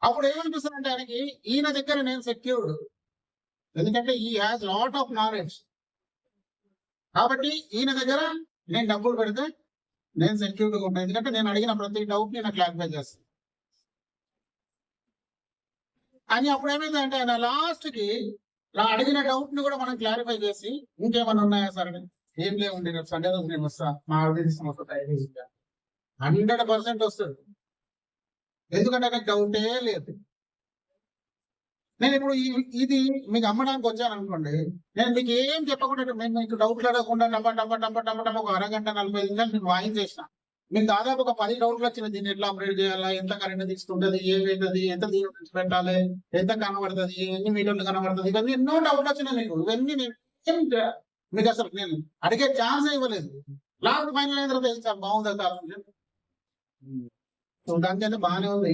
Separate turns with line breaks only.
అప్పుడు ఏమనిపిస్తుంది అంటే ఆయనకి ఈయన దగ్గర నేను సెక్యూర్డ్, ఎందుకంటే ఈ హ్యాస్ లాట్ ఆఫ్ నాలెడ్జ్. కాబట్టి ఈయన దగ్గర నేను డబ్బులు పెడితే నేను సెక్యూర్డ్గా ఉంటాను, ఎందుకంటే నేను అడిగిన ప్రతి డౌట్ నేను క్లారిఫై చేస్తాను అని. అప్పుడు ఏమైందంటే ఆయన లాస్ట్ కి అడిగిన డౌట్ ని కూడా మనం క్లారిఫై చేసి ఇంకేమైనా ఉన్నాయా సార్ అని, ఏం లేవండి రేపు సండే రోజు నేను వస్తా, మా ఆవిడ తీసుకొని 100% వస్తుంది, ఎందుకంటే నాకు డౌటే లేదు. నేను ఇప్పుడు ఇది మీకు అమ్మడానికి వచ్చాను అనుకోండి, నేను మీకు ఏం చెప్పకుండా నేను మీకు డౌట్లు అడగకుండా ఒక అరగంట 45 నిమిషాలు మీకు వాయించేసిన, మీకు దాదాపు ఒక 10 డౌట్లు వచ్చినాయి. దీన్ని ఎట్లా అప్గ్రేడ్ చేయాలా, ఎంత కరెంట్ తీసుకుంటుంది, ఏమవుతుంది, ఎంత దీని నుంచి పెట్టాలి, ఎంత కనబడుతుంది, ఎన్ని మీటర్లు కనబడుతుంది, ఇవన్నీ ఎన్నో డౌట్లు వచ్చినాయి మీకు. ఇవన్నీ మీకు అసలు నేను అడిగే ఛాన్స్ ఇవ్వలేదు. లాస్ట్ ఫైనల్ అయిన తర్వాత బాగుందా సార్ చూడడానికి అయితే బాగానే ఉంది.